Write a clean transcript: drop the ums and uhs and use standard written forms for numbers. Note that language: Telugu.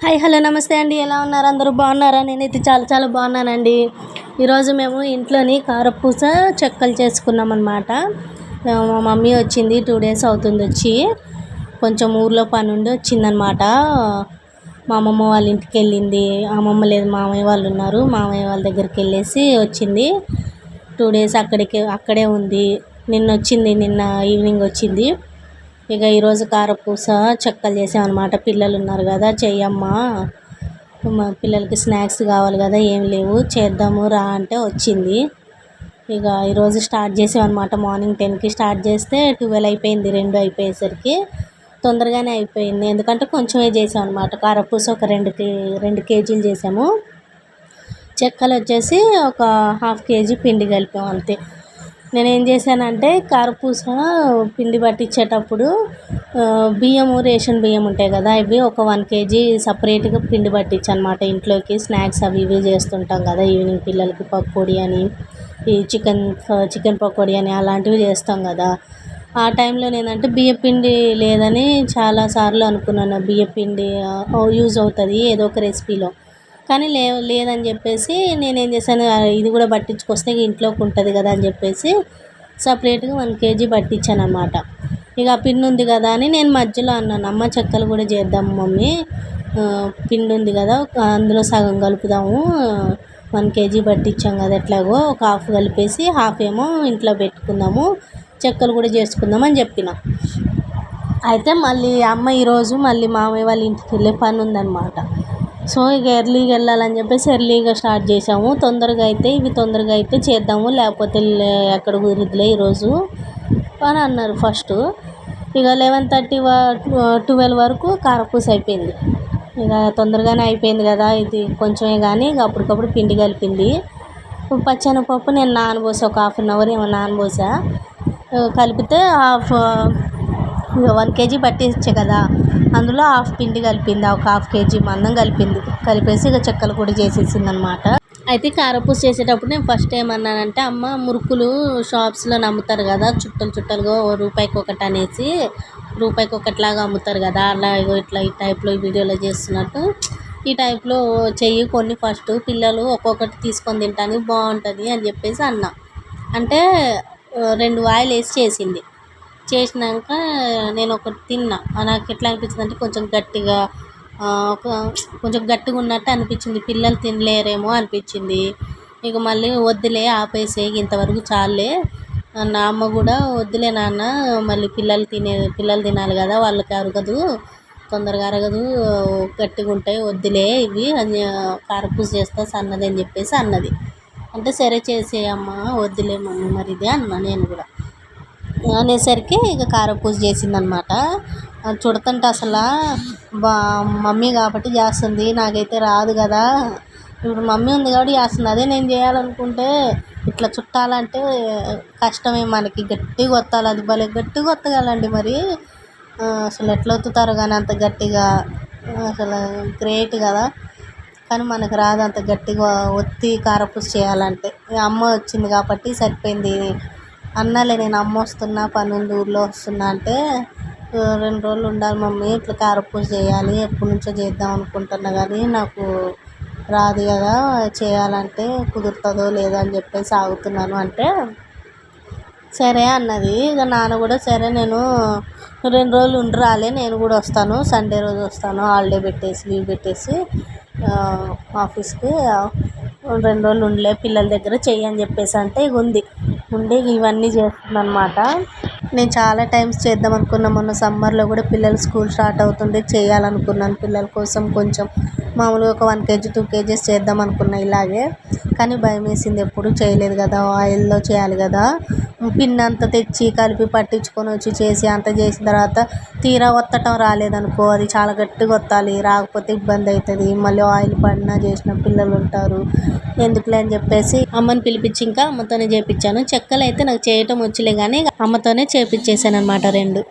హాయ్ హలో నమస్తే అండి. ఎలా ఉన్నారు? అందరూ బాగున్నారా? నేనైతే చాలా చాలా బాగున్నానండి. ఈరోజు మేము ఇంట్లోని కారపూస చెక్కలు చేసుకున్నాం అన్నమాట. మా మమ్మీ వచ్చింది, 2 డేస్ అవుతుంది వచ్చి. కొంచెం ఊర్లో పని ఉండి వచ్చిందనమాట. మా అమ్మమ్మ వాళ్ళ ఇంటికి వెళ్ళింది. అమ్మమ్మ లేదు, మామయ్య వాళ్ళు ఉన్నారు. మామయ్య వాళ్ళ దగ్గరికి వెళ్ళేసి వచ్చింది. 2 డేస్ అక్కడే ఉంది. నిన్న ఈవినింగ్ వచ్చింది. ఇక ఈరోజు కారపూస చెక్కలు చేసామన్నమాట. పిల్లలు ఉన్నారు కదా, చెయ్యమ్మా, మా పిల్లలకి స్నాక్స్ కావాలి కదా, ఏం లేవు, చేద్దాము రా అంటే వచ్చింది. ఇక ఈరోజు స్టార్ట్ చేసామన్నమాట. మార్నింగ్ 10కి స్టార్ట్ చేస్తే 12 అయిపోయింది. 2 అయిపోయేసరికి తొందరగానే అయిపోయింది. ఎందుకంటే కొంచెమే చేసామన్నమాట. కారపూస ఒక 2 కేజీలు చేసాము. చెక్కలు వచ్చేసి ఒక 1/2 కేజీ పిండి కలిపాము అంతే. నేనేం చేశానంటే కారపూస పిండి పట్టించేటప్పుడు రేషన్ బియ్యం ఉంటాయి కదా, ఇవి ఒక 1 కేజీ సపరేట్గా పిండి పట్టించాను అనమాట. ఇంట్లోకి స్నాక్స్ అవి ఇవి చేస్తుంటాం కదా, ఈవినింగ్ పిల్లలకి పకోడీ అని, ఈ చికెన్ పకోడీ అని అలాంటివి చేస్తాం కదా. ఆ టైంలో నేనంటే బియ్యపిండి లేదని చాలాసార్లు అనుకున్నాను. బియ్యపిండి యూజ్ అవుతుంది ఏదో ఒక రెసిపీలో, కానీ లేదని చెప్పేసి నేనేం చేశాను, ఇది కూడా పట్టించుకొస్తే ఇంట్లోకి ఉంటుంది కదా అని చెప్పేసి సపరేట్గా 1 కేజీ పట్టించాను అన్నమాట. ఇక ఆ పిండి ఉంది కదా అని నేను మధ్యలో అన్నాను, అమ్మ చెక్కలు కూడా చేద్దాము మమ్మీ, పిండి ఉంది కదా అందులో సగం కలుపుదాము, 1 కేజీ పట్టించాం కదా, ఎట్లాగో ఒక హాఫ్ కలిపేసి హాఫ్ ఏమో ఇంట్లో పెట్టుకుందాము, చెక్కలు కూడా చేసుకుందాం అని చెప్పిన. అయితే మళ్ళీ అమ్మ ఈరోజు మళ్ళీ మామయ్య వాళ్ళ ఇంటికి వెళ్ళే పని ఉందన్నమాట. సో ఇక ఎర్లీగా వెళ్ళాలని చెప్పేసి ఎర్లీగా స్టార్ట్ చేసాము. తొందరగా అయితే చేద్దాము, లేకపోతే ఎక్కడ కుదురుద్దులే ఈరోజు అని అన్నారు ఫస్ట్. ఇక 11:30 12 వరకు కారపూస అయిపోయింది. ఇక తొందరగానే అయిపోయింది కదా, ఇది కొంచెమే కానీ ఇక అప్పటికప్పుడు పిండి కలిపింది. పచ్చెనగపప్పు నేను నానబోసా, ఒక 1/2 అవర్ ఏమో నానబోసా. కలిపితే 1 కేజీ పట్టించే కదా, అందులో హాఫ్ పిండి కలిపింది, ఒక 1/2 కేజీ మందం కలిపేసి ఇక చెక్కలు కూడా చేసేసింది అనమాట. అయితే కారపూస చేసేటప్పుడు నేను ఫస్ట్ ఏమన్నానంటే, అమ్మ మురుకులు షాప్స్లో నమ్ముతారు కదా, చుట్టలుగా రూపాయికి ఒకటి అనేసి, రూపాయికి ఒకటిలాగా అమ్ముతారు కదా, అలా ఇట్లా ఈ టైప్లో ఈ వీడియోలో చేస్తున్నట్టు ఈ టైప్లో చెయ్యి కొన్ని, ఫస్ట్ పిల్లలు ఒక్కొక్కటి తీసుకొని తింటానికి బాగుంటుంది అని చెప్పేసి అన్నా. అంటే 2 వాయిలు వేసి చేసినాక నేను ఒకటి తిన్నా. నాకు ఎట్లా అనిపించింది అంటే కొంచెం గట్టిగా ఉన్నట్టు అనిపించింది. పిల్లలు తినలేరేమో అనిపించింది. ఇక మళ్ళీ వద్దులే ఆపేసే, ఇంతవరకు చాలే. నా అమ్మ కూడా వద్దులే నాన్న, మళ్ళీ పిల్లలు తినాలి కదా, వాళ్ళకి తొందరగా అరగదు, గట్టిగా ఉంటాయి, వద్దులే ఇవి అని, కారపూస చేస్తా సన్నది అని చెప్పేసి అన్నది. అంటే సరే చేసేయమ్మా, వద్దులే మమ్మీ మరి ఇది అన్నా నేను కూడా. అనేసరికి ఇక కారపూస చేసిందనమాట. చూడుతుంటే అసలు మమ్మీ కాబట్టి చేస్తుంది, నాకైతే రాదు కదా. ఇప్పుడు మమ్మీ ఉంది కాబట్టి చేస్తుంది. అదే నేను చేయాలనుకుంటే ఇట్లా చుట్టాలంటే కష్టమే, మనకి గట్టిగా ఒత్తాలి, అది భలే గట్టిగా ఒత్తగాలండి. మరి అసలు ఎట్లా ఒత్తుతారో కానీ అంత గట్టిగా, అసలు గ్రేట్ కదా. కానీ మనకు రాదు అంత గట్టిగా ఒత్తి కారపూస చేయాలంటే. అమ్మ వచ్చింది కాబట్టి సరిపోయింది. అన్నాలే నేను, అమ్మ వస్తున్నా, పని ఉంది, ఊర్లో వస్తున్నా అంటే, 2 రోజులు ఉండాలి మమ్మీ, ఇట్లా కారపూస చేయాలి, ఎప్పటి నుంచో చేద్దాం అనుకుంటున్నా కానీ నాకు రాదు కదా, చేయాలంటే కుదురుతుందో లేదో అని చెప్పేసి ఆగుతున్నాను అంటే సరే అన్నది. ఇక నాన్న కూడా సరే నేను 2 రోజులు ఉండరాలే, నేను కూడా వస్తాను, సండే రోజు వస్తాను, హాలిడే లీవ్ పెట్టేసి ఆఫీస్కి 2 రోజులు ఉండలే, పిల్లల దగ్గర చెయ్యి అని చెప్పేసి అంటే ఇక ఉండి ఇవన్నీ చేస్తుంది అనమాట. నేను చాలా టైమ్స్ చేద్దాం అనుకున్నాను. మొన్న సమ్మర్లో కూడా పిల్లలు స్కూల్ స్టార్ట్ అవుతుంటే చేయాలనుకున్నాను, పిల్లల కోసం కొంచెం మామూలుగా ఒక 1 కేజీ 2 కేజీస్ చేద్దాం అనుకున్నా ఇలాగే. కానీ భయం వేసింది, ఎప్పుడు చేయలేదు కదా, ఆయిల్లో చేయాలి కదా, పిండి అంతా తెచ్చి కలిపి పట్టించుకొని వచ్చి చేసి అంత చేసిన తర్వాత తీరా ఒత్తటం రాలేదనుకో, అది చాలా గట్టిగా ఒత్తాలి, రాకపోతే ఇబ్బంది అవుతుంది, మళ్ళీ ఆయిల్ పడినా చేసిన పిల్లలు ఉంటారు, ఎందుకులే అని చెప్పేసి అమ్మని పిలిపించి ఇంకా అమ్మతోనే చేయించాను. చెక్కలు అయితే నాకు చేయటం వచ్చలే కానీ అమ్మతోనే చేయించేసాను అనమాట 2.